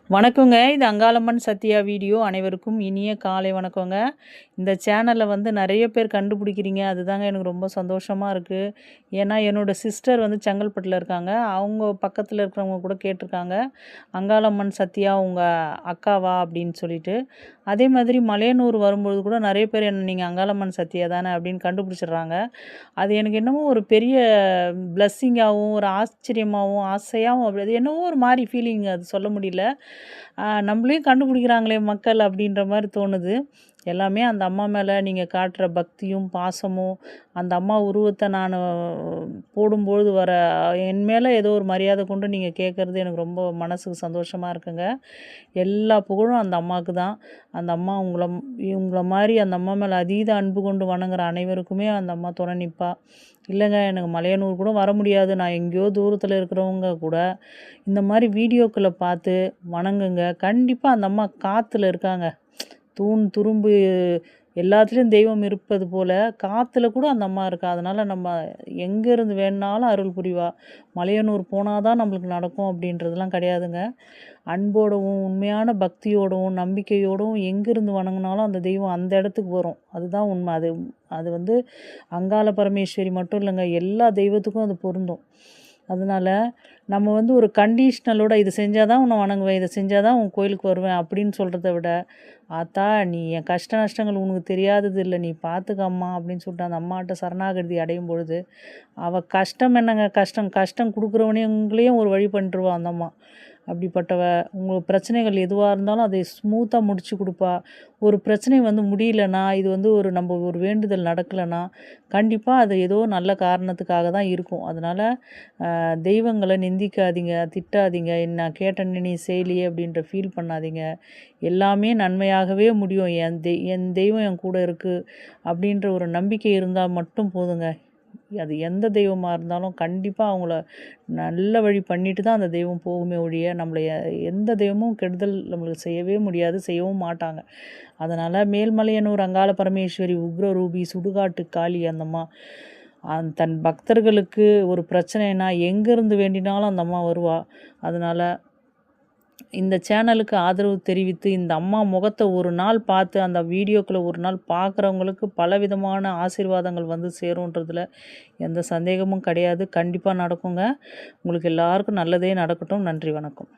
வணக்கங்க. இது அங்காளம்மன் சத்யா வீடியோ. அனைவருக்கும் இனிய காலை வணக்கங்க. இந்த சேனல நெறைய பேர் கண்டுபிடிக்கிறீங்க. அதுதாங்க எனக்கு ரொம்ப சந்தோஷமா இருக்கு. ஏன்னா, என்னோட சிஸ்டர் செங்கல்பட்டுல இருக்காங்க. அவங்க பக்கத்துல இருக்கிறவங்க கூட கேட்டுருக்காங்க. "அங்காளம்மன் சத்யா உங்க அக்காவா?" அப்படின்னு சொல்லிட்டு. அதே மாதிரி மலையனூர் வரும்பொழுது கூட நெறைய பேர் என்ன "நீங்க அங்காளம்மன் சத்யா தானே?" அப்படின்னு கண்டுபிடிச்சிடுறாங்க. அது எனக்கு என்னமோ ஒரு பெரிய பிளஸ்ஸிங்காவும், ஒரு ஆச்சரியமாவும், ஆசையாவும் அப்படி அது என்னவோ ஒரு மாரி ஃபீலிங் அது சொல்ல முடியல. நம்மளையும் கண்டுபிடிக்கிறாங்களே மக்கள் அப்படின்ற மாரி தோணுது. எல்லாமே அந்த அம்மா மேல நீங்க காட்டுற பக்தியும், பாசமும், அந்த அம்மா உருவத்த நானு போடும்பொழுது என் மேல ஏதோ ஒரு மரியாதை கொண்டு நீங்க கேட்கறது எனக்கு ரொம்ப மனசுக்கு சந்தோஷமா இருக்குங்க. எல்லா புகழும் அந்த அம்மாவுக்கு தான். அந்த அம்மா இவங்கள மாரி அந்த அம்மா மேல அதீத அன்பு கொண்டு வணங்குற அனைவருக்குமே அந்த அம்மா துணை நிப்பா. இல்லங்க எனக்கு மலையனூர் கூட வர முடியாது. நான் எங்கேயோ தூரத்தில இருக்கிறவங்க கூட இந்த மாரி வீடியோக்கள பார்த்து வணங்குங்க. கண்டிப்பா அந்த அம்மா காத்துல இருக்காங்க. தூண், துரும்பு எல்லாத்துலேயும் தெய்வம் இருப்பது போல, காத்துல கூட அந்த அம்மா இருக்கா. அதனால நம்ம எங்கேருந்து வேணுனாலும் அருள் புரிவா. மலையனூர் போனா தான் நம்மளுக்கு நடக்கும் அப்படின்றதெல்லாம் கிடையாதுங்க. அன்போடவும், உண்மையான பக்தியோடவும், நம்பிக்கையோடவும் எங்கேருந்து வணங்குனாலும் அந்த தெய்வம் அந்த இடத்துக்கு வரும். அதுதான் உண்ம. அது அது அங்காள பரமேஸ்வரி மட்டும் இல்லங்க. எல்லா தெய்வத்துக்கும் அது பொருந்தும். அதனால நம்ம ஒரு கண்டிஷனலோட "இது செஞ்சா தான் உன்ன வணங்குவேன். இத செஞ்சா தான் உன் கோயிலுக்கு வருவேன்" அப்படின்னு சொல்றத விட, "ஆத்தா நீ என் கஷ்ட நஷ்டங்கள் உனக்கு தெரியாதது இல்ல. நீ பார்த்துக்க அம்மா" அப்படின்னு சொல்லிட்டு அந்த அம்மாட்ட சரணாகதி அடையும் பொழுது, அவ கஷ்டம் என்னங்க கஷ்டம், கஷ்டம் குடுக்குறவனையுங்களையும் ஒரு வழி பண்ணிருவா அந்த அம்மா. அப்படிப்பட்டவ. உங்க பிரச்சனைகள் எதுவா இருந்தாலும் அதை ஸ்மூத்தா முடிச்சு குடுப்பா. ஒரு பிரச்சனை முடியலன்னா, இது ஒரு வேண்டுதல் நடக்கலன்னா, கண்டிப்பா அது ஏதோ நல்ல காரணத்துக்காக தான் இருக்கும். அதனால தெய்வங்கள நிந்திக்காதீங்க, திட்டாதீங்க. நான் கேட்டேனே நீ செய்யலையே அப்படின்ற ஃபீல் பண்ணாதீங்க. எல்லாமே நன்மையாகவே முடியும். என் தெய்வம் என் கூட இருக்கு அப்படின்ற ஒரு நம்பிக்கை இருந்தா மட்டும் போதுங்க. அது எந்த தெய்வமா இருந்தாலும் கண்டிப்பா அவங்கள நல்ல வழி பண்ணிட்டு தான் அந்த தெய்வம் போகுமே ஒழிய, நம்மள எந்த தெய்வமும் கெடுதல் நம்மளுக்கு செய்யவே முடியாது, செய்யவும் மாட்டாங்க. அதனால மேல்மலையனூர் அங்காள பரமேஸ்வரி, உக்ரரூபி, சுடுகாட்டு காளி அந்த அம்மா தன் பக்தர்களுக்கு ஒரு பிரச்சனைனா எங்கேருந்து வேண்டினாலும் அந்த அம்மா வருவா. அதனால இந்த சேனலுக்கு ஆதரவு தெரிவித்து, இந்த அம்மா முகத்த ஒரு நாள் பார்த்து, அந்த வீடியோக்கள ஒரு நாள் பார்க்குறவங்களுக்கு பலவிதமான ஆசீர்வாதங்கள் சேருன்றதுல எந்த சந்தேகமும் கிடையாது. கண்டிப்பா நடக்குங்க. உங்களுக்கு எல்லாருக்கும் நல்லதே நடக்கட்டும். நன்றி, வணக்கம்.